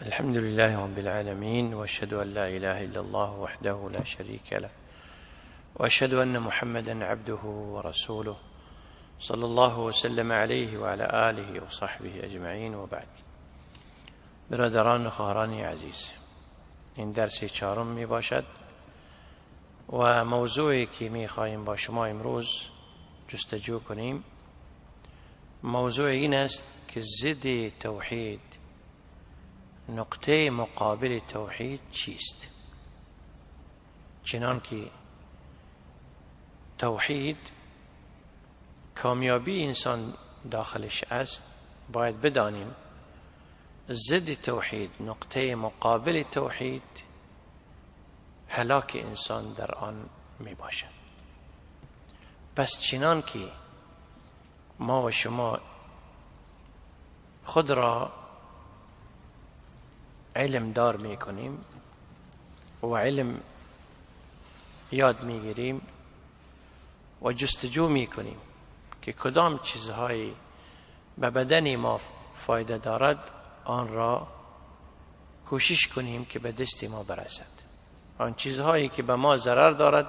الحمد لله رب العالمين، واشهد ان لا اله الا الله وحده لا شريك له، واشهد ان محمدا عبده ورسوله صلى الله وسلم عليه وعلى آله وصحبه اجمعین و بعد. برادران و خواهران عزیز، این درس چهارم می باشد و موضوعی که می خواهیم با شما امروز جستجو کنیم موضوع این است که ضد توحید، نقطه مقابل توحید چیست؟ چنان که توحید کامیابی انسان داخلش است، باید بدانیم ضد توحید، نقطه مقابل توحید، هلاک انسان در آن می باشد. پس چنان که ما و شما خود را علم دار می کنیم و علم یاد می گیریم و جستجو می کنیم که کدام چیزهایی به بدن ما فایده دارد، آن را کوشش کنیم که به دست ما برسد. آن چیزهایی که به ما ضرر دارد،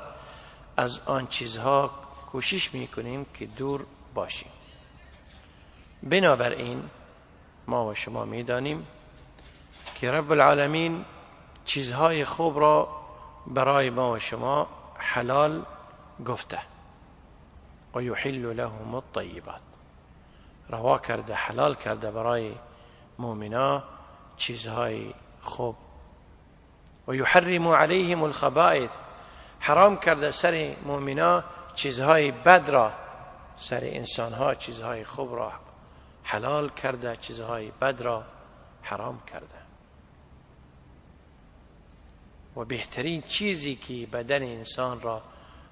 از آن چیزها کوشش می کنیم که دور باشیم. بنابراین ما و شما می دانیم که رب العالمین چیزهای خوب را برای ما و شما حلال گفته و یحل لهم الطیبات، روا کرده، حلال کرده برای مؤمنا چیزهای خوب. و یحرم علیهم الخبائث، حرام کرده سر مؤمنا چیزهای بد را، سر انسانها چیزهای خوب را حلال کرده، چیزهای بد را حرام کرده. و بهترین چیزی که بدن انسان را،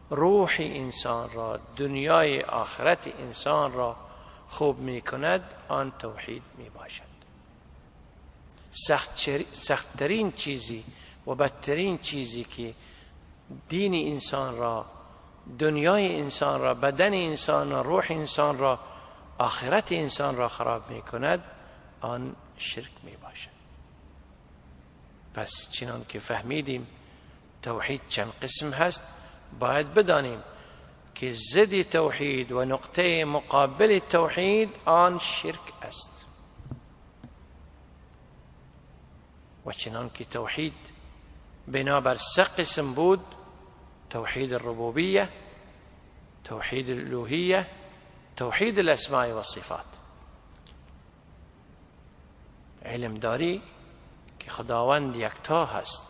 روح انسان را، دنیای آخرت انسان را خوب می کند، آن توحید می باشد. سختترین چیزی و بدترین چیزی که دین انسان را، دنیای انسان را، بدن انسان را، روح انسان را، آخرت انسان را خراب می کند، آن شرک می باشد. پس چنان که فهمیدیم توحید چند قسم هست، باید بدانیم که ضد توحید و نقطه مقابل توحید آن شرک است. و چنان که توحید بنابر سه قسم بود: توحید الربوبیه، توحید الالوهیه، توحید الاسماء و صفات. علم داری که خداوند یکتا هست،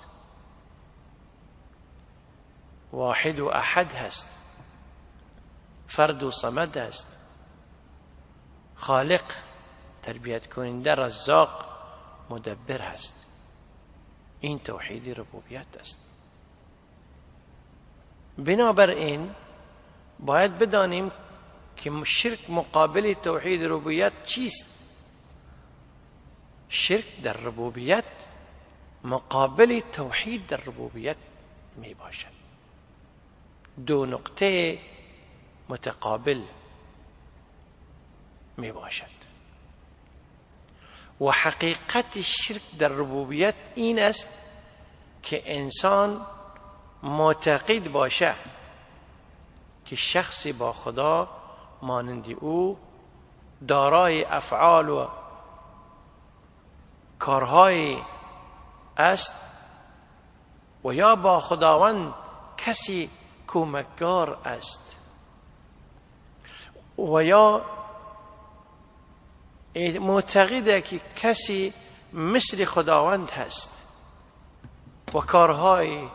واحد و احد هست، فرد و صمد هست، خالق، تربیت کننده، رزاق، مدبر هست. این توحید ربوبیت است. بنابراین باید بدانیم که شرک مقابل توحید ربوبیت چیست. شرک در ربوبیت مقابل توحید در ربوبیت می باشد. دو نقطه متقابل می باشد. و حقیقت شرک در ربوبیت این است که انسان معتقد باشه که شخصی با خدا مانند او دارای افعال و کارهای است و یا با خداوند کسی کمکگار است و یا معتقده که کسی مثل خداوند هست و کارهای،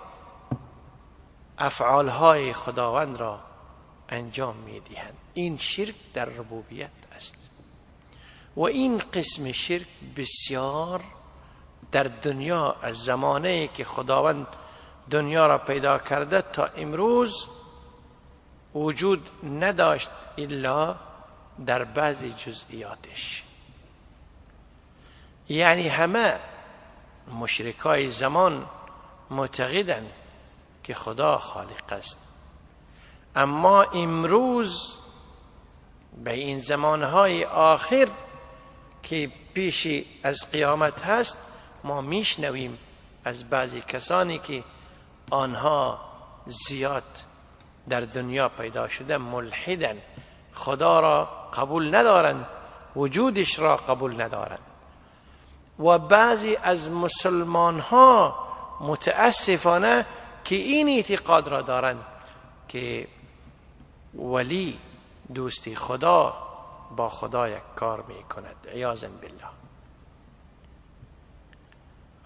افعالهای خداوند را انجام میدهند. این شرک در ربوبیت است. و این قسم شرک بسیار در دنیا از زمانه که خداوند دنیا را پیدا کرده تا امروز وجود نداشت، الا در بعضی جزئیاتش. یعنی همه مشرکای زمان معتقدند که خدا خالق است، اما امروز به این زمانهای آخر که پیش از قیامت هست، ما میشنویم از بعضی کسانی که آنها زیاد در دنیا پیدا شده ملحدن، خدا را قبول ندارند، وجودش را قبول ندارند. و بعضی از مسلمان ها متاسفانه که این اعتقاد را دارند که ولی دوستی خدا با خدا یک کار می کند. عیاذا بالله.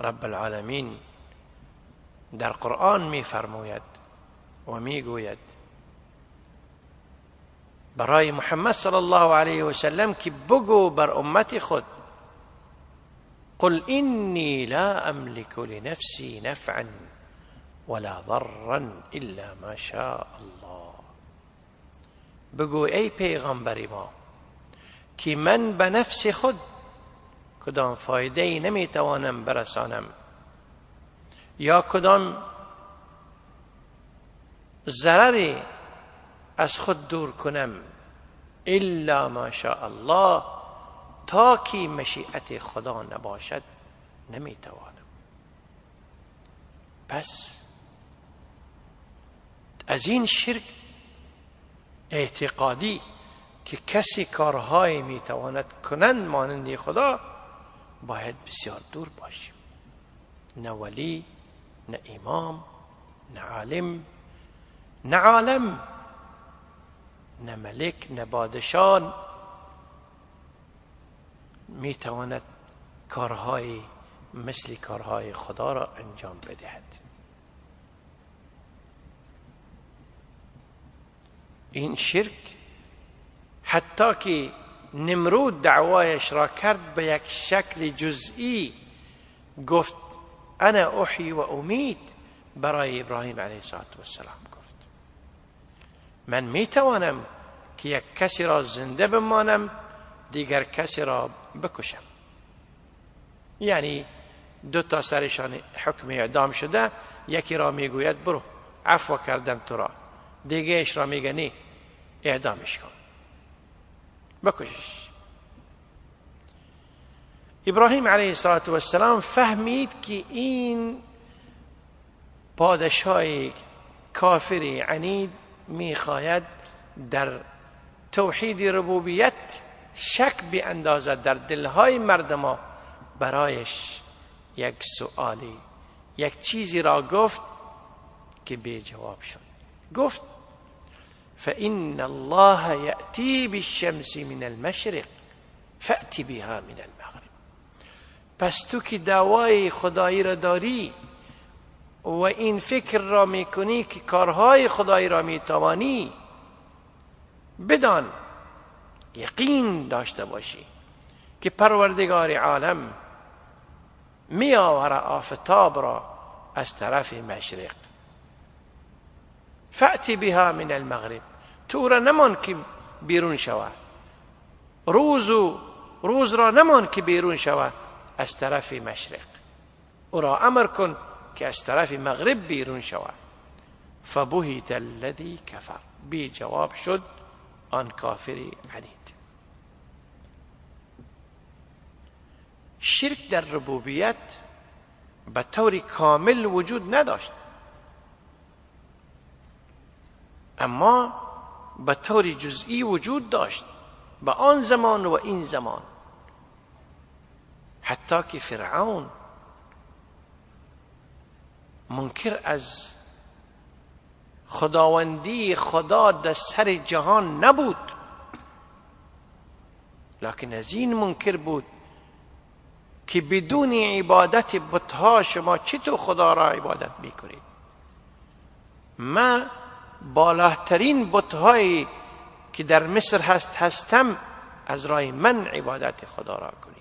رب العالمین در قرآن می فرماید و می گوید برای محمد صلی الله علیه و سلم که بگو بر امت خود قل اینی لا املک لنفسی نفعا ولا ضرا الا ما شاء الله. بگو ای پیغمبر ما که من به نفس خود کدام فایده ای نمیتوانم برسانم یا کدام ضرری از خود دور کنم الا ما شاء الله، تا که مشیت خدا نباشد نمیتوانم. پس از این شرک اعتقادی که کسی کارهای میتواند کنند مانند خدا باید بسیار دور باشیم. نه ولی، نه امام، نه عالم، نه عالم، نه ملک، نه بادشاه میتواند کارهای مثل کارهای خدا را انجام بدهد. این شرک حتی که نمرود دعوایش را کرد به یک شکل جزئی، گفت انا احیی و امید برای ابراهیم علیه السلام گفت من میتوانم که یک کسی را زنده بمانم دیگر کسی را بکشم. یعنی دو تا سرشان حکم اعدام شده، یکی را میگوید برو عفو کردم تو را، دیگهش را میگه نه اعدامش کن بکشش. ابراهیم علیه السلام فهمید که این پادشاه کافر عنید میخواید در توحید ربوبیت شک بیاندازد در دلهای مردم. برایش یک سؤالی، یک چیزی را گفت که بی جواب شد. گفت فإن الله يأتي بالشمس من المشرق فأتي بها من المغرب. پس تو که دعوای خدایی را داری و این فکر را میکنی که کارهای خدایی را میتوانی، بدان یقین داشته باشی که پروردگار عالم می آورد آفتاب را از طرف مشرق. فأتی بها من المغرب، تو را نمان که بیرون شود، روز را نمان که بیرون شود از طرف مشرق، او را امر کن که از طرف مغرب بیرون شود. فبهت الذی کفر، بی جواب شد آن کافر عنید. شرک در ربوبیت به طور کامل وجود نداشت، اما به طور جزئی وجود داشت به آن زمان و این زمان. حتی که فرعون منکر از خداوندی خدا در سر جهان نبود، لکن از این منکر بود که بدون عبادت بتها شما چطور خدا را عبادت میکنید؟ ما بالاترین بتهایی که در مصر هستم از رای من عبادت خدا را کنید.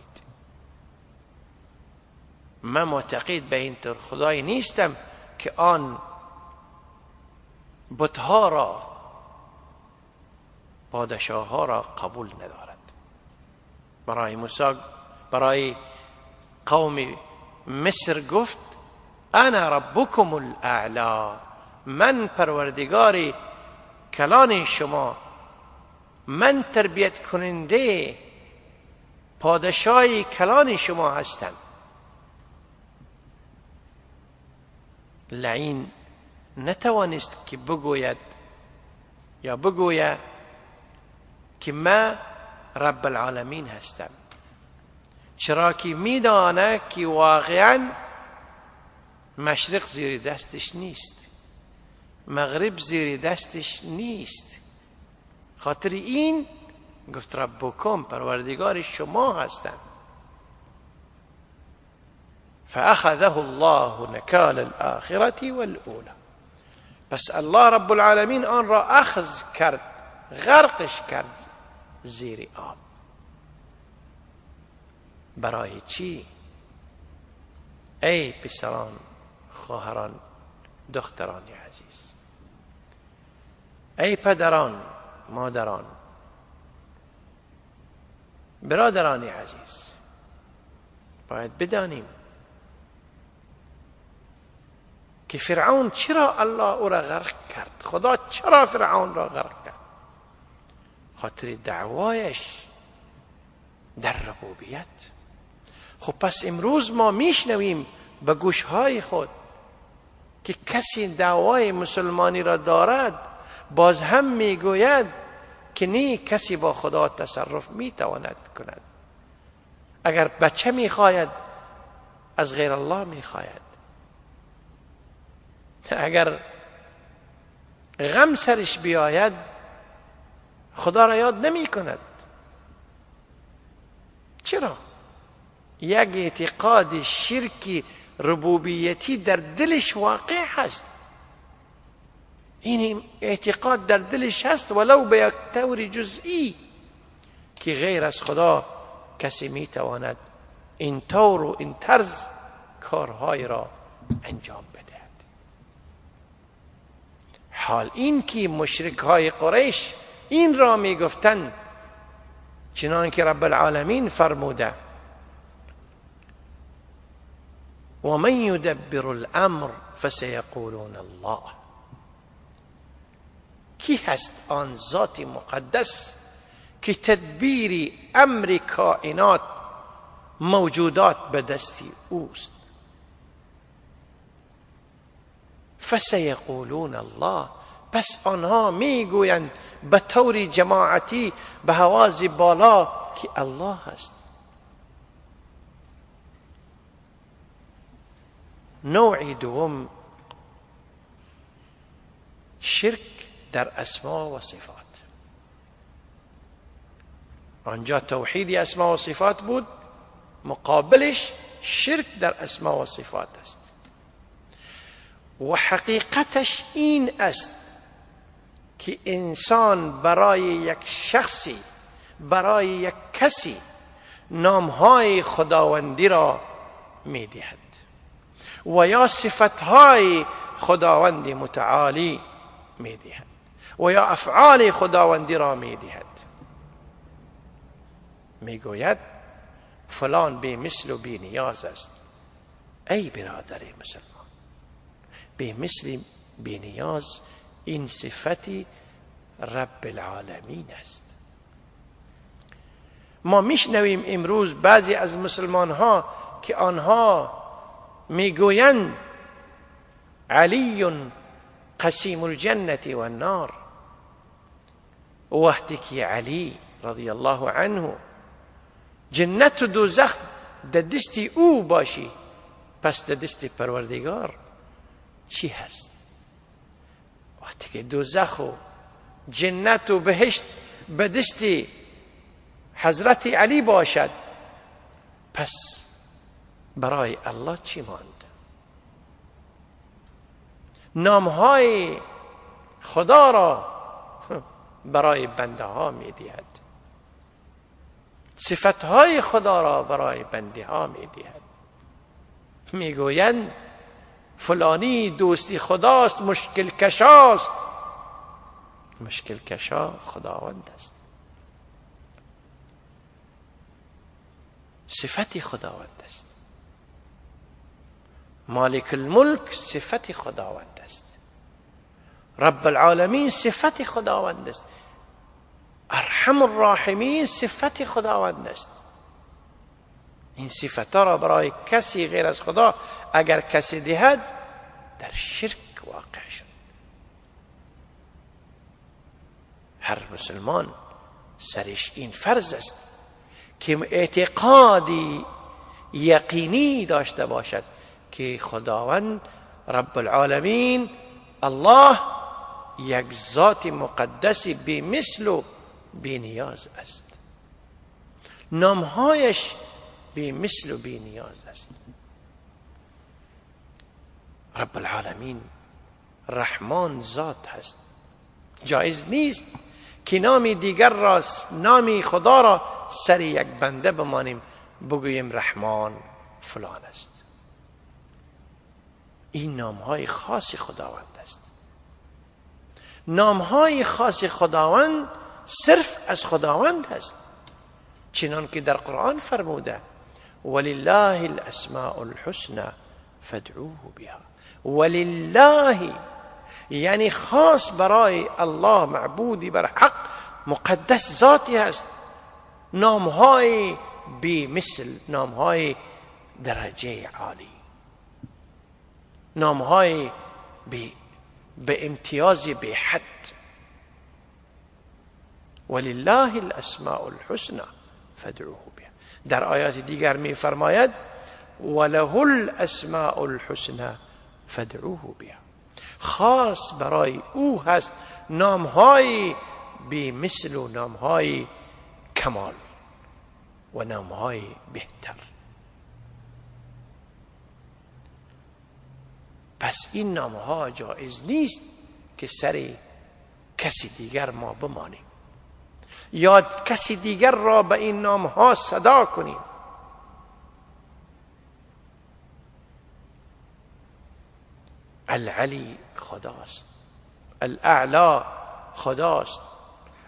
من معتقد به این طور خدایی نیستم که آن بتها را، پادشاه ها را قبول ندارد. برای موسی، برای قوم مصر گفت انا ربکم الاعلی، من پروردگار کلان شما، من تربیت کننده پادشاهی کلان شما هستم. لعین نتوانست که بگوید یا بگوید که من رب العالمین هستم، چرا که میدانه که واقعا مشرق زیر دستش نیست، مغرب زیر دستش نیست. خاطر این گفت ربکم، پروردگار شما هستم. فاخذه الله نکال الاخرة والاولى، پس الله رب العالمین آن را اخذ کرد، غرقش کرد زیر آب. برای چی؟ ای پسران، خواهران، دختران عزیز، ای پدران، مادران، برادران عزیز، باید بدانیم که فرعون چرا الله او را غرق کرد. خدا چرا فرعون را غرق کرد؟ خاطر دعوایش در ربوبیت. خب پس امروز ما میشنویم به گوشهای خود که کسی دعوای مسلمانی را دارد، باز هم میگوید که نه، کسی با خدا تصرف میتواند کند. اگر بچه میخواید از غیر الله میخواید، اگر غم سرش بیاید خدا را یاد نمی کند. چرا؟ یک اعتقاد شرکی ربوبیتی در دلش واقع هست. این اعتقاد در دلش هست ولو به یک طور جزئی که غیر از خدا کسی میتواند این طور و این طرز کارهای را انجام بدهد. حال این که مشرک های قریش این را میگفتند، چنان که رب العالمین فرموده ومن يدبر الامر فسيقولون الله. کی هست آن ذات مقدس که تدبیر امر کائنات موجودات به دستی اوست؟ فسيقولون الله، پس آنها میگویند به طور جماعتی به حواس بالا که الله هست. نوع دوم شرک در اسما و صفات. آنجا توحید اسما و صفات بود، مقابلش شرک در اسما و صفات است. و حقیقتش این است که انسان برای یک شخصی، برای یک کسی نامهای خداوندی را میدهد و یا صفتهای خداوند متعالی میدهد و یا افعال خداوندی را میدهد. میگوید فلان بی مثل و بی نیاز است. ای برادر مسلمان، بی مثل بی نیاز این صفتی رب العالمین است. ما میشنویم امروز بعضی از مسلمان ها که آنها میگویند علی قسیم الجنة و النار. وقتی که علی رضی الله عنه جنت و دوزخ در دست او باشی، پس در دست پروردگار چی هست؟ وقتی که دوزخ و جنت و بهشت به دست حضرت علی باشد، پس برای الله چی ماند؟ نامهای خدا را برای بنده ها می دهد، صفتهای خدا را برای بنده ها می دهد. می گویند فلانی دوستی خداست، مشکل کشاست. مشکل کشا خداوند است، صفت خداوند است. مالک الملک صفت خداوند است. رب العالمین صفت خداوند است. ارحم الراحمین صفت خداوند است. این صفت را برای کسی غیر از خدا اگر کسی دهد، در شرک واقع شد. هر مسلمان سرش این فرض است که اعتقادی یقینی داشته باشد که خداوند رب العالمین الله یک ذات مقدسی بی مثل و بی نیاز است. نامهایش بی مثل و بی نیاز است. رب العالمین رحمان ذات هست. جایز نیست که نامی دیگر را، نامی خدا را سر یک بنده بمانیم بگوییم رحمان فلان است. این نامهای خاص خداوند است. نامهای خاص خداوند صرف از خداوند است، چنان که در قرآن فرموده ولله الاسماء الحسنى فادعوه بها. ولله یعنی خاص برای الله معبودی بر حق مقدس ذاتی هست، نامهای بی مثل، نامهای درجه عالی، نامهای به امتیاز به حد. ولله الاسماء الحسنى فادعوه بها. در آیات دیگر می فرماید وله الاسماء الحسنى فادعوه بها. خاص برای او هست نامهای بی مثل و نامهای کمال و نامهای بهتر. پس این نامها جایز نیست که سر کسی دیگر ما بمانیم یا کسی دیگر را به این نامها صدا کنیم. العلی خداست، الاعلا خداست،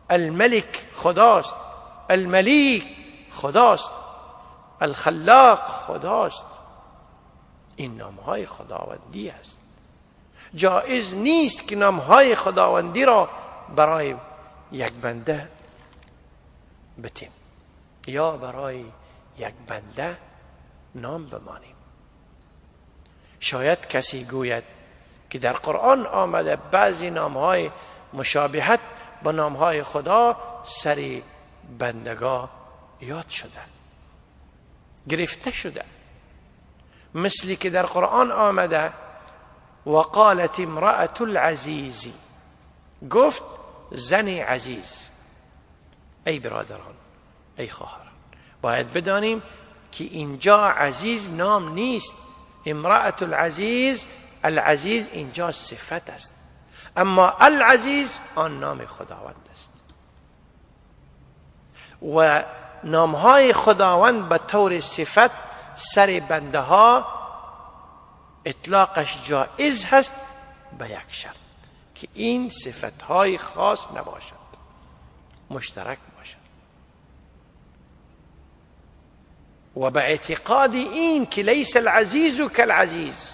الملک خداست، الملیک خداست، الخلاق خداست. این نامهای خداوندی است. جایز نیست که نامهای خداوندی را برای یک بنده بتیم یا برای یک بنده نام بمانیم. شاید کسی گوید که در قرآن آمده بعضی نامهای مشابهت با نامهای خدا سر بندگاه یاد شده، گرفته شده، مثلی که در قرآن آمده وقالت امرأة العزیز، گفت زن عزیز. ای برادران، ای خواهران، باید بدانیم که اینجا عزیز نام نیست. امرأة العزیز، العزیز اینجا صفت است، اما العزیز آن نام خداوند است. و نامهای خداوند به طور صفت سر بنده ها اطلاقش جایز هست به یک شرط، که این صفتهای خاص نباشد، مشترک باشد. و به اعتقاد این که لیس العزیز کالعزیز،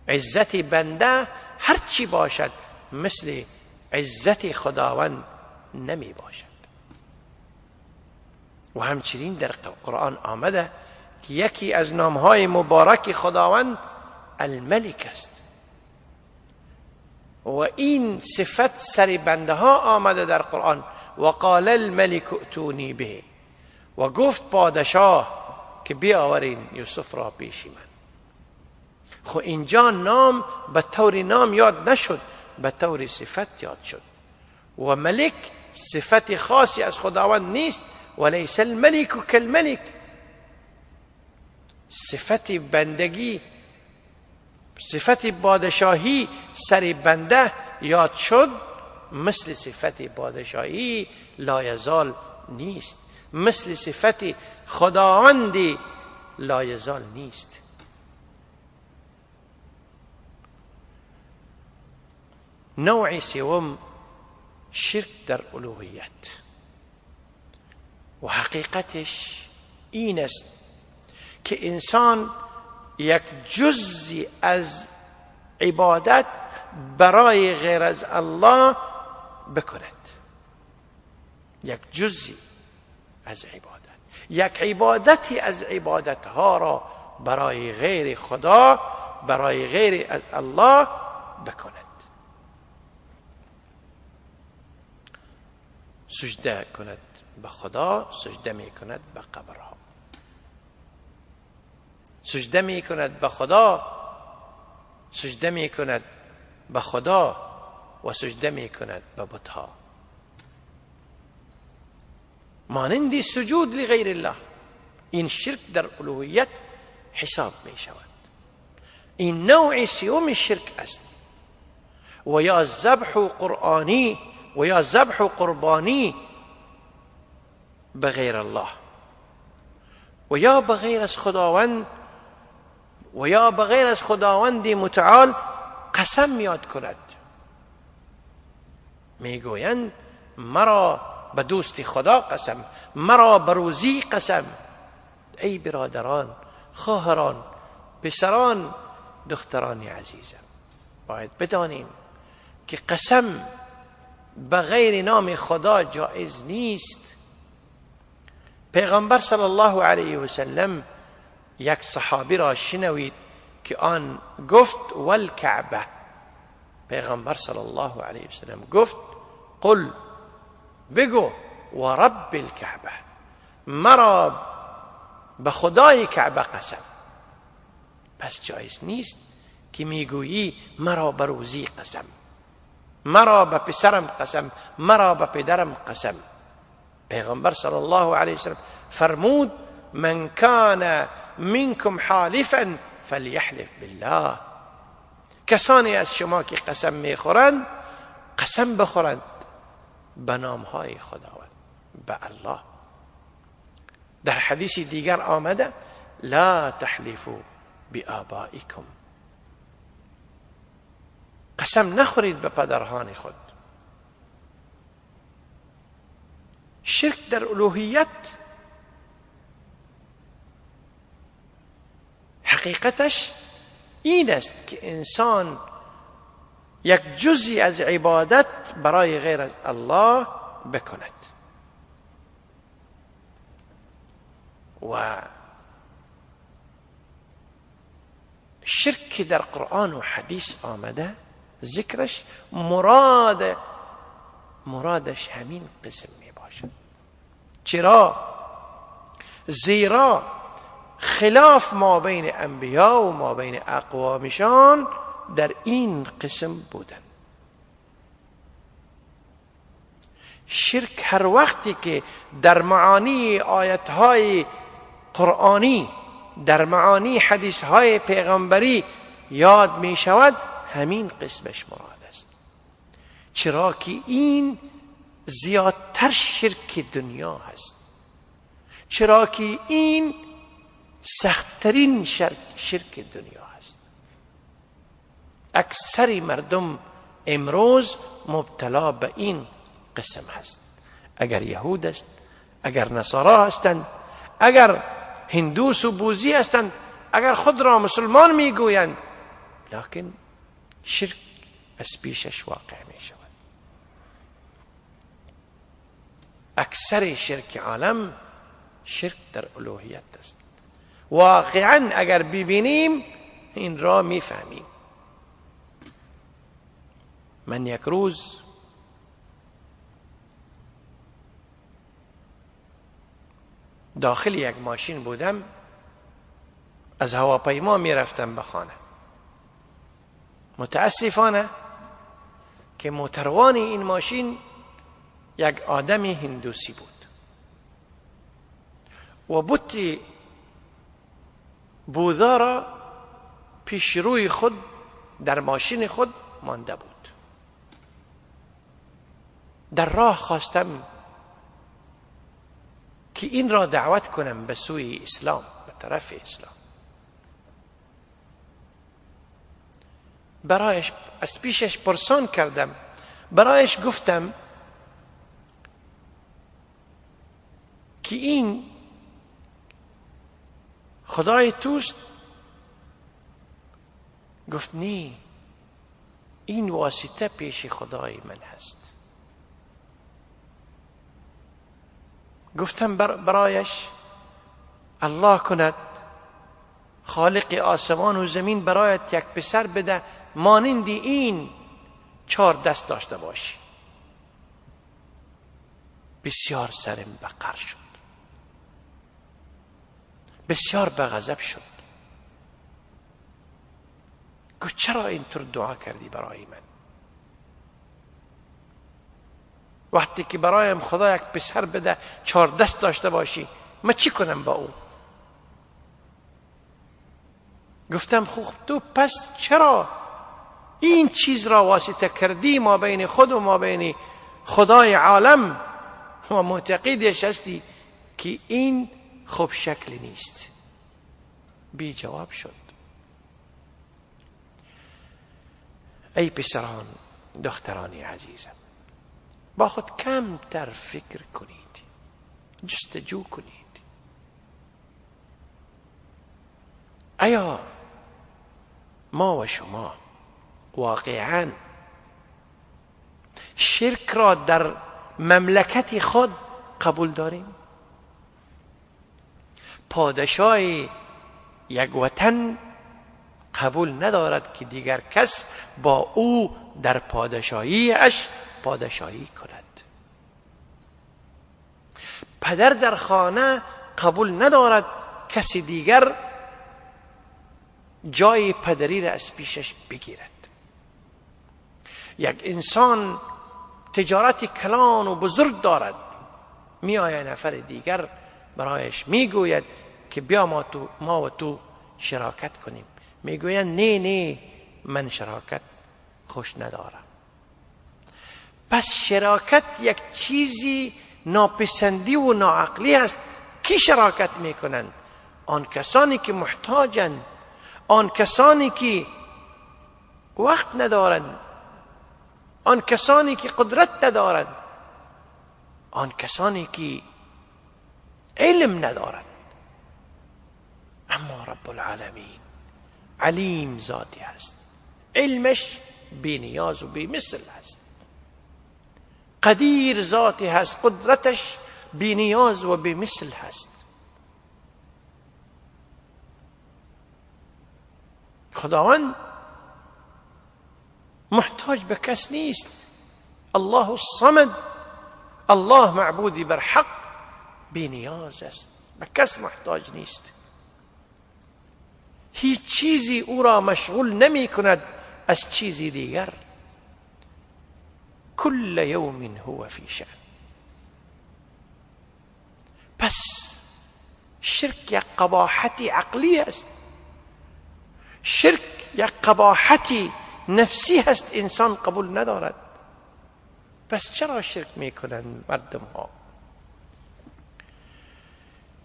عزت بنده هر چی باشد مثل عزت خداوند نمی باشد. و همچنین در قرآن آمده که یکی از نامهای مبارک خداوند الملک است و این صفت سر بنده ها آمده در قرآن وقال الملك ائتونی به، و گفت پادشاه که بیاورین یوسف را پیش من. خو اینجا نام به طور نام یاد نشد، به طور صفت یاد شد. و ملک صفت خاصی از خداوند نیست، ولیس الملك کالملک. صفت بندگی، صفت پادشاهی سر بنده یاد شد، مثل صفت پادشاهی لا یزال نیست، مثل صفت خداوندی لا یزال نیست. نوع سوم شرک در الوهیت، و حقیقتش این است که انسان یک جزئی از عبادت برای غیر از الله بکند. یک جزئی از عبادت، یک عبادتی از عبادتها را برای غیر خدا برای غیر از الله بکند. سجده کند به خدا، سجده می کند به قبرها. سجده می کند به خدا، سجده می کند به خدا و سجده می کند به بتها. مانند سجود لغیر الله. این شرک در الوهیت حساب می شود. این نوع سیوم شرک است. و یا ذبح قرآنی و یا ذبح قربانی بغیر الله و یا بغیر از خداوند و یا بغیر از خداوند متعال قسم یاد کند. میگویند مرا به دوست خدا قسم، مرا به روزی قسم. ای برادران، خواهران، پسران، دختران عزیزم، باید بدانیم که قسم به غیر نام خدا جایز نیست. پیغمبر صلی الله علیه و سلم یک صحابی را شنوید که آن گفت والکعبه. پیغمبر صلی الله علیه و سلم گفت قل، بگو و رب الکعبه، مرا به خدای کعبه قسم. پس جایز نیست که میگویی مرا به روزی قسم، مرا به پسرم قسم، مرا به پدرم قسم. پیغمبر صلی الله علیه وسلم فرمود من کان منکم حالفا فلیحلف بالله. کسانی از شما که قسم میخورند قسم بخورند به نامهای خداوند، به الله. در حدیث دیگر آمده لا تحلفوا بآبائکم، قسم نخورید به پدران خود. شرک در الوهیت حقیقتش این است که انسان یک جزئی از عبادت برای غیر از الله بکند. و شرک که در قرآن و حدیث آمده ذکرش مرادش همین قسم می باشد. چرا؟ زیرا خلاف ما بین انبیا و ما بین اقوامشان در این قسم بودن. شرک هر وقتی که در معانی آیتهای قرآنی، در معانی حدیثهای پیغمبری یاد می شود، همین قسمش مراد است. چرا که این زیادتر شرک دنیا هست، چرا که این سختترین شرک دنیا هست. اکثر مردم امروز مبتلا به این قسم هست. اگر یهود است، اگر نصارا هستند، اگر هندوس و بوذی هستند، اگر خود را مسلمان میگویند، لکن شرک از پیشش واقع می شود. اکثر شرک عالم شرک در الوهیت است. واقعا اگر ببینیم این را میفهمیم. من یک روز داخل یک ماشین بودم، از هواپیما میرفتم به خانه. متاسفانه که موتروان این ماشین یک آدم هندوسی بود و بت بوذا را پیش روی خود در ماشین خود مانده بود. در راه خواستم که این را دعوت کنم به سوی اسلام، به طرف اسلام. برایش از پیشش پرسان کردم، برایش گفتم که این خدای توست؟ گفت نی، این واسطه پیش خدای من هست. گفتم برایش الله کند خالق آسمان و زمین برایت یک پسر بده مانند این 4 دست داشته باشی. بسیار سرم بقر شد، بسیار به غضب شد. گفت چرا اینطور دعا کردی برای من؟ وقتی که برایم خدا یک پسر بده 4 دست داشته باشی، من چی کنم با او؟ گفتم خوب تو پس چرا این چیز را واسطه کردی ما بین خود و ما بین خدای عالم و معتقدش هستی که این خوب شکل نیست؟ بی جواب شد. ای پسران دخترانی عزیزم، با خود کمتر فکر کنید، جستجو کنید. آیا ما و شما واقعا شرک را در مملکت خود قبول داریم؟ پادشاه یک وطن قبول ندارد که دیگر کس با او در پادشاهیش پادشاهی کند. پدر در خانه قبول ندارد کسی دیگر جای پدری را از پیشش بگیرد. یک انسان تجارت کلان و بزرگ دارد، می آید نفر دیگر برایش می گوید که بیا ما و تو شراکت کنیم. می گوید نه من شراکت خوش ندارم. پس شراکت یک چیزی ناپسندی و ناعقلی است. کی شراکت می کنند؟ آن کسانی که محتاجند، آن کسانی که وقت ندارند، آن کسانی که قدرت ندارند، آن کسانی که علم ندارند. اما رب العالمین علیم ذاتی هست، علمش بی نیاز و بی مثل هست. قدیر ذاتی هست، قدرتش بی نیاز و بی مثل هست. خداوند محتاج به کس نیست. الله الصمد، الله معبودی بر حق، بی نیاز است، به کس محتاج نیست. هیچ چیزی او را مشغول نمی کند از چیزی دیگر. کل یوم هو فی شأن. پس شرک یک قباحت عقلی است، شرک یک قباحت نفسی هست، انسان قبول ندارد. پس چرا شرک میکنند مردم ها؟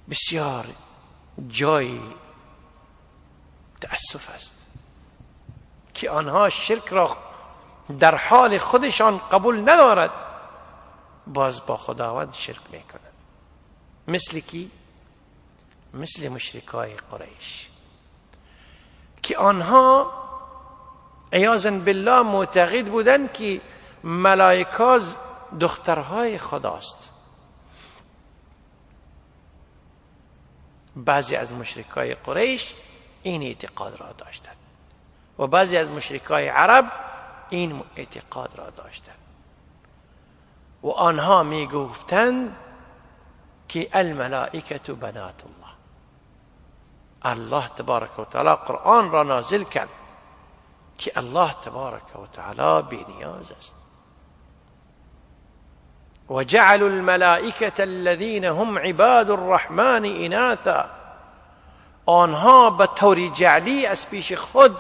بسیار جای تأسف است که آنها شرک را در حال خودشان قبول ندارد، باز با خداوند شرک میکنند. مثل کی؟ مثل مشرکای قریش که آنها عیاذا بالله معتقد بودند که ملائکه دخترهای خداست. بعضی از مشرکای قریش این اعتقاد را داشتند و بعضی از مشرکای عرب این اعتقاد را داشتند و آنها می گفتند که الملائکه بنات الله. الله تبارک و تعالی قرآن را نازل کرد که الله تبارک و تعالی بی نیاز است. وجعلوا الملائکه الذین هم عباد الرحمن اناثا. آنها به طور جعلی از پیش خود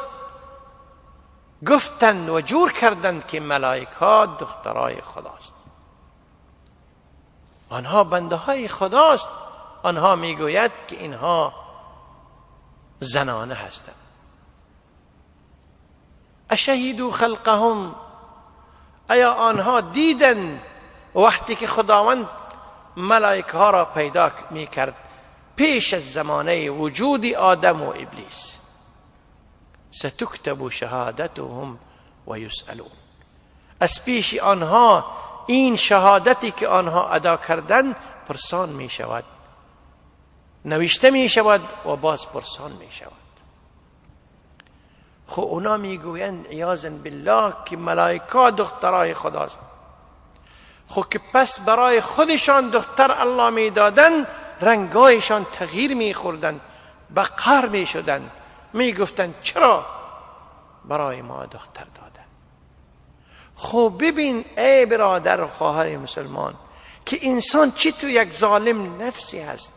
گفتند و جور کردند که ملائکه دخترای خداست، آنها بنده های خداست. آنها میگوید که اینها زنانه هستند. اشهدوا خلقهم. آیا آنها دیدن وقتی که خداوند ملائکه ها را پیدا میکرد پیش از زمانه وجود آدم و ابلیس؟ ستکتب شهادتهم و یسألون. از پیش آنها این شهادتی که آنها ادا کردند پرسان می شود، نوشته می شود و باز پرسان می شود. خب اونا میگویند عیاذا بالله که ملائکه دخترای خداست. خب که پس برای خودشان دختر الله میدادن، رنگایشان تغییر میخوردن، بقر میشدن، میگفتن چرا برای ما دختر داده؟ خب ببین ای برادر و خواهر مسلمان که انسان چی تو یک ظالم نفسی هست.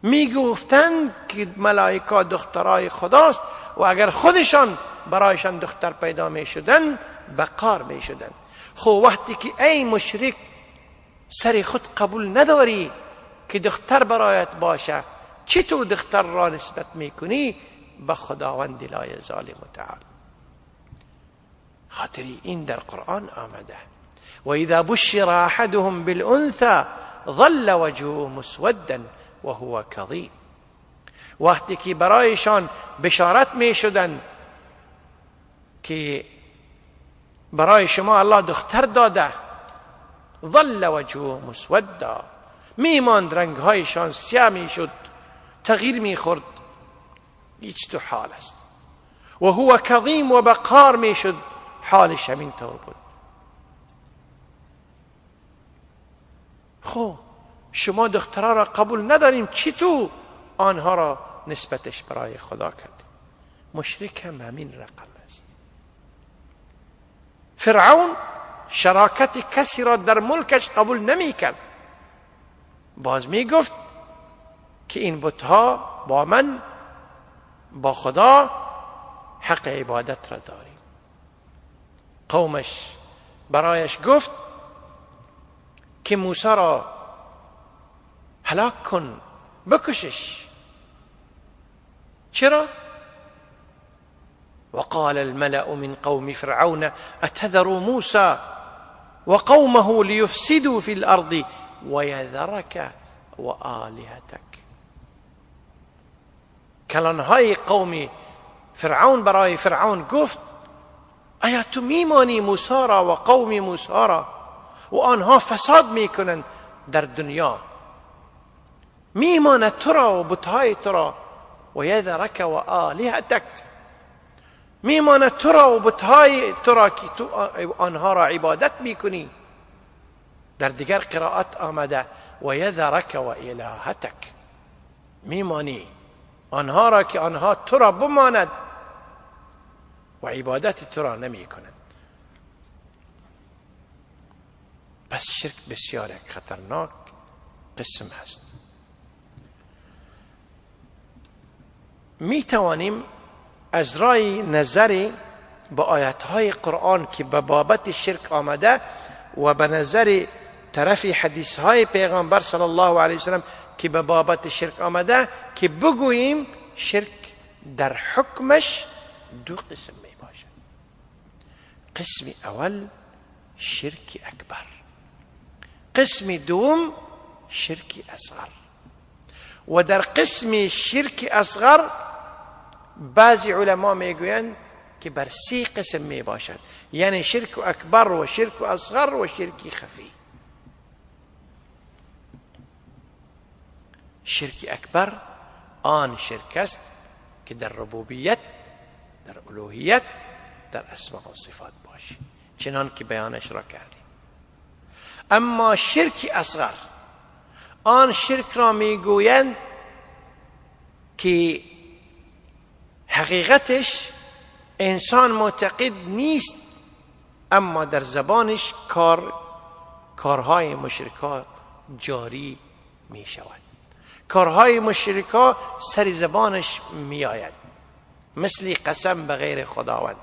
میگفتن که ملائکه دخترای خداست و اگر خودشان برایشان دختر پیدا میشدن بقار میشدن. خب وقتی که ای مشرک سر خود قبول نداری که دختر برایت باشه، چطور دختر را نسبت میکنی به خداوند لای ظالم متعال؟ خاطری این در قرآن آمده. و اذا بشر احدهم بالانثى ظل وجهه مسودا وهو كظيم. وقتی که برایشان بشارت میشدن که برای شما الله دختر داده، ظل وجهه مسودا، میماند رنگهایشان سیاه میشد، تغییر میخورد، هیچ تو حال است. و هو کظیم، و بقار میشد، حالش همین طور بود. خب شما دخترها را قبول نداریم، چی تو آنها را نسبتش برای خدا کرد؟ مشرک هم همین رقم است. فرعون شراکت کسی را در ملکش قبول نمی کرد، باز می گفت که این بتها با من با خدا حق عبادت را داریم. قومش برایش گفت که موسی را هلاک کن، بکشش. چرا؟ وقال الملأ من قوم فرعون أتذر موسى وقومه ليفسدوا في الأرض ويذرك وآلهتك. کلانهای قوم فرعون برای فرعون گفت آیا تو میمانی موسی را و قوم موسی را و آنها فساد میکنند در دنیا، میماند تو را و بتهای تو را، و یذرک و آلهتک، میماند تو را و بتهای تو را که تو آنها را عبادت میکنی. در دیگر قرائت آمده و یذرک و الهتک، میمانی آنها را که آنها تو را بماند و عبادت تو را نمی کنند. پس شرک بسیار خطرناک قسم هست. می توانیم از رای نظری با آیاتهای قرآن که به بابت شرک آمده و به نظر طرف حدیثهای پیغمبر صلی الله علیه وسلم که به بابت شرک آمده که بگوییم شرک در حکمش دو قسم می باشد. قسم اول شرک اکبر، قسم دوم شرک اصغر. و در قسم شرک اصغر بعضی علما میگویند که بر 3 قسم می باشد، یعنی شرک اکبر و شرک اصغر و شرک خفی. شرک اکبر آن شرک است که در ربوبیت، در الوهیت، در اسماء و صفات باشی، چنان که بیانش را کردیم. اما شرک اصغر آن شرک را میگویند که حقیقتش انسان معتقد نیست، اما در زبانش کارهای مشرکا جاری می شود، کارهای مشرکا سر زبانش می آید، مثل قسم به غیر خداوند،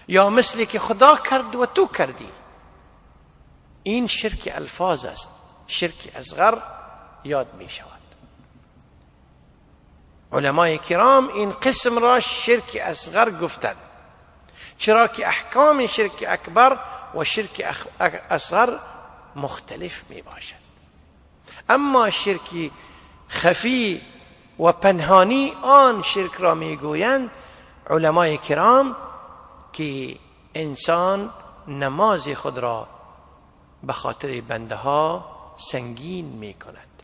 یا مثل که خدا کرد و تو کردی. این شرک الفاظ است، شرک اصغر یاد می شود. علمای کرام این قسم را شرک اصغر گفتند، چرا که احکام شرک اکبر و شرک اصغر مختلف می باشد. اما شرک خفی و پنهانی آن شرک را می گویند علمای کرام که انسان نماز خود را به خاطر بنده ها سنگین می کند،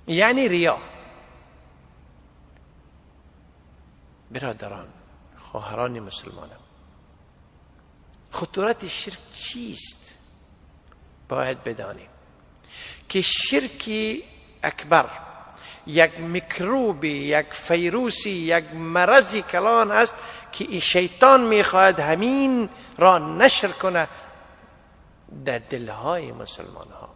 یعنی ریا. برادران خواهران مسلمانم، خطورت شرک چیست؟ باید بدانیم که شرکی اکبر یک میکروبی، یک فیروسی، یک مرضی کلان است که این شیطان میخواهد همین را نشر کنه در دلهای مسلمان ها.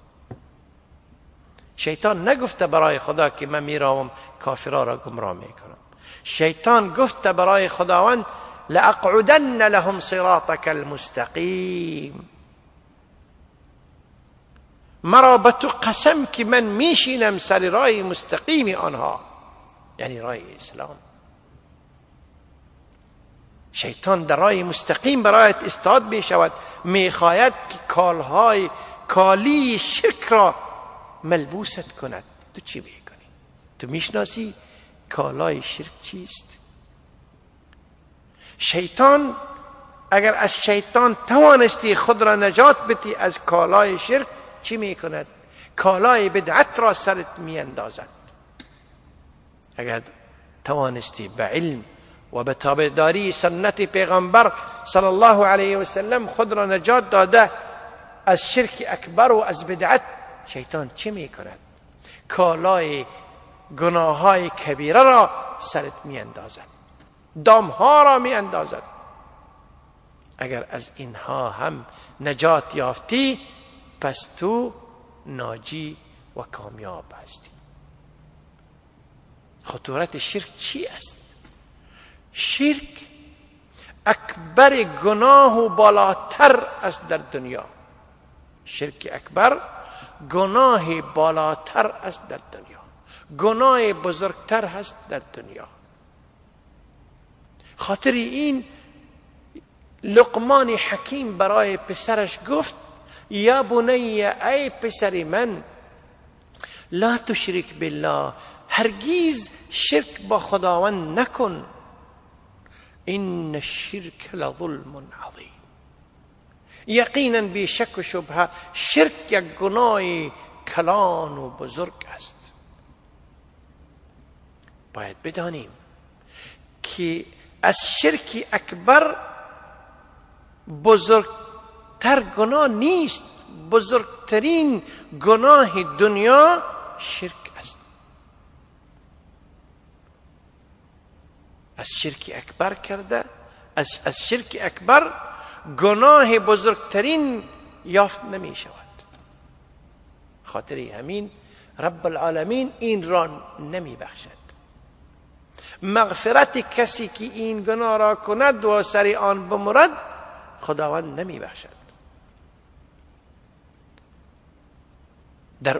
شیطان نگفته برای خدا که من میروم کافرها را گمراه میکنم. شیطان گفته برای خداوند لأقعدن لهم صراطك المستقیم، مرا به تو قسم که من میشینم سر راه مستقیم آنها، یعنی راه اسلام. شیطان در راه مستقیم برایت استاد می شود، میخواهد که کالی شرک را ملبوست کند. تو چی میکنی؟ تو میشناسی کالای شرک چیست؟ شیطان اگر از شیطان توانستی خود را نجات بدی از کالای شرک، چی میکند؟ کالای بدعت را سرت میاندازد. اگر توانستی به علم و به تابعداری سنت پیغمبر صلی الله علیه و سلم خود را نجات داده از شرک اکبر و از بدعت، شیطان چی میکند؟ کالای گناههای کبیره را سرت میاندازد، دامها را میاندازد. اگر از اینها هم نجات یافتی، پس تو ناجی و کامیاب هستی. خطورت شرک چی است؟ شرک اکبر گناه و بالاتر است در دنیا. شرک اکبر گناه بالاتر است در دنیا، گناه بزرگتر هست در دنیا. خاطر این لقمان حکیم برای پسرش گفت یا بنی، ای پسر من، لا تشرک بالله، هرگیز شرک با خداوند نکن، این الشرک لظلم عظیم، یقینا بی شک و شبهه شرک یک گناه کلان و بزرگ است. باید بدانیم که از شرک اکبر بزرگتر گناه نیست. بزرگترین گناه دنیا شرک است. از شرک اکبر کرده، از شرک اکبر گناه بزرگترین یافت نمی شود. خاطر همین رب العالمین این را نمی بخشد. مغفرت کسی که این گناه را کند و سر آن بمرد خداوند نمی بخشد. در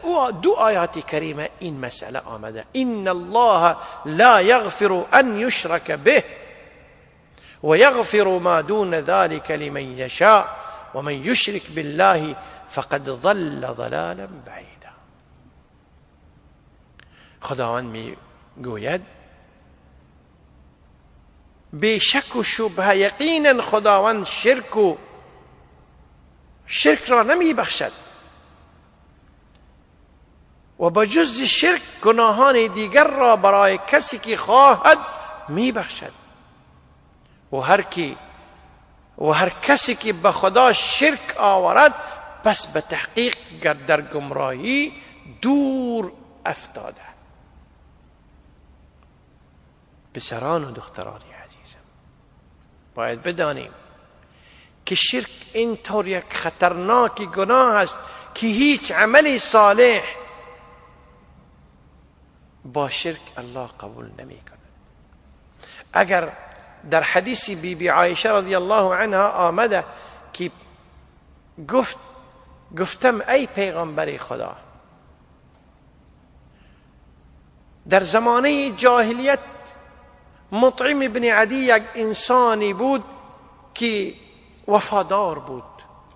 دو آیات کریمه این مسئله آمده: ان الله لا یغفر ان یشرک به و یغفر ما دون ذلك لمن یشاء و من یشرک بالله فقد ضل ضلالا بعیدا. خداوند می گوید بی شک و شبهه یقینا خداوند شرک را نمی بخشد و با جز شرک گناهان دیگر را برای کسی که خواهد می بخشد. و هر کسی که به خدا شرک آورد پس به تحقیق در گمراهی دور افتاده. پسران و دختران عزیزم، باید بدانیم که شرک اینطور یک خطرناک گناه است که هیچ عمل صالح با شرک الله قبول نمی کند. اگر در حدیث بی عایشه رضی الله عنها آمده که گفتم ای پیغمبر خدا، در زمانه جاهلیت مطعم ابن عدی یک انسانی بود که وفادار بود،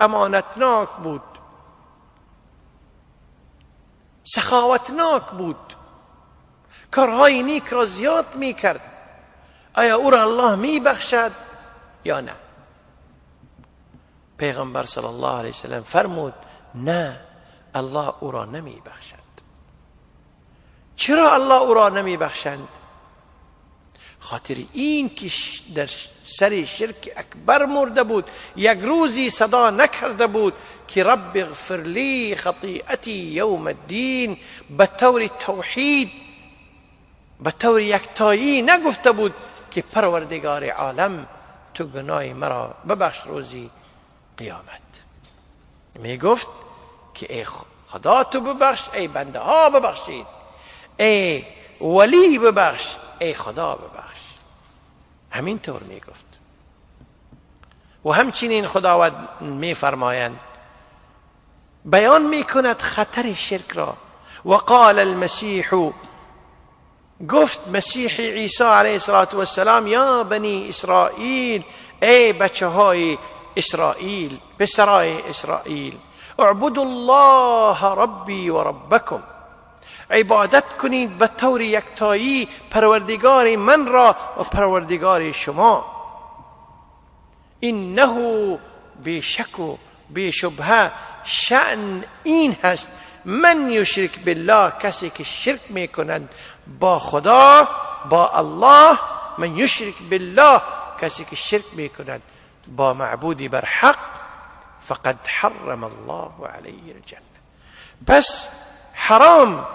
امانتناک بود، سخاوتناک بود، کارهای نیک را زیاد می کرد. آیا او را الله می بخشد یا نه؟ پیغمبر صلی الله علیه وسلم فرمود نه، الله او را نمی بخشد. چرا الله او را نمی بخشند؟ خاطر این که در سر شرک اکبر مرده بود، یک روزی صدا نکرده بود که رب اغفر لی خطیئتی یوم الدین، به طور توحید، به طور یکتایی نگفته بود که پروردگار عالم تو گناه مرا ببخش روزی قیامت. می گفت که ای خدا تو ببخش، ای بنده ها ببخشید، ای ولی ببخش، ای خدا ببخش. همین طور می گفت. و همچنین خداوند می فرمایند، بیان می کند خطر شرک را. و قال المسیح، گفت مسیح عیسی علیه السلام، یا بنی اسرائیل، ای بچه های اسرائیل، پسرای اسرائیل، اعبدوا الله ربی و ربکم، عبادت کنید به طور یکتایی پروردگار من را و پروردگار شما. انه بیشک و بیشبهه شأن این هست، من یشرک بالله، کسی که شرک میکنند با خدا، با الله، من یشرک بالله، کسی که شرک میکنند با معبودی بر حق، فقد حرم الله علیه الجنه، پس حرام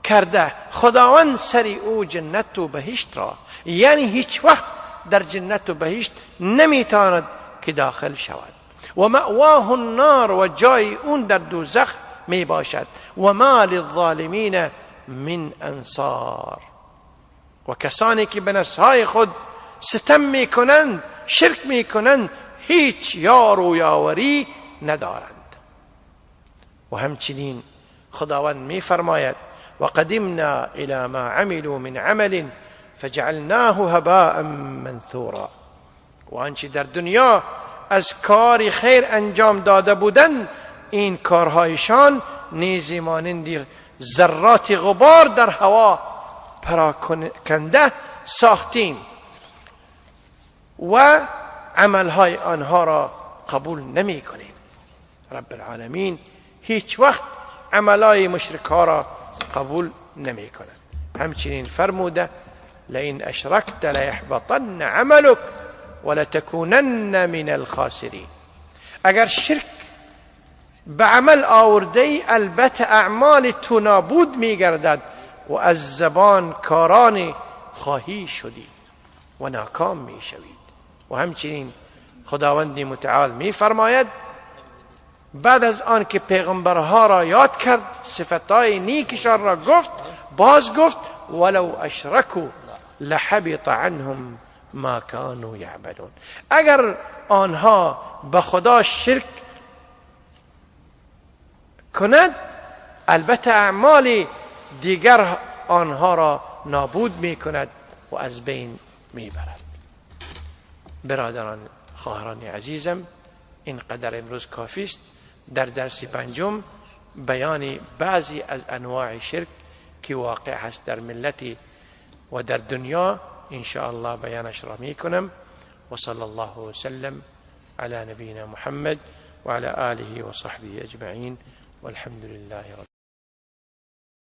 کرده خداوند سر او جنت و بهشت را، یعنی هیچ وقت در جنت و بهشت نمیتواند که داخل شود. و مأواه النار، و جای اون در دوزخ می باشد. و ما للظالمین من انصار، و کسانی که به نفسهای خود ستم میکنند، شرک میکنند، هیچ یار و یاوری ندارند. و همچنین خداوند می فرماید، و قدمنا الى ما عملوا من عمل فجعلناه هباء منثورا، و آنچه در دنیا از کار خیر انجام داده بودند، این کارهایشان نیز مانند ذرات غبار در هوا پراکنده ساختیم و عملهای آنها را قبول نمی کنیم. رب العالمین هیچ وقت عملهای مشرکها را قبول نمی کند. همچنین فرموده، لئن اشرکت لیحبطن عملک ولتکونن من الخاسرین، اگر شرک به عمل آورده ای، البته اعمال تو نابود می گردد و از زبان کاران خواهی شدید و ناکام می شوید. و همچنین خداوند متعال می فرماید، بعد از آن که پیغمبرها را یاد کرد، صفتهای نیکشان را گفت، باز گفت ولو اشرکوا لحبط عنهم ما كانوا یعملون، اگر آنها به خدا شرک کند، البته اعمال دیگر آنها را نابود می کند و از بین می برد. برادران خواهران عزیزم، اینقدر امروز کافی است. در درس پنجم بیان بعضی از انواع شرک که واقع هست در ملتی و در دنیا ان شاء الله بیانش را می کنم. و صلی الله وسلم علی نبینا محمد و علی آله و صحبه اجمعین والحمد لله رب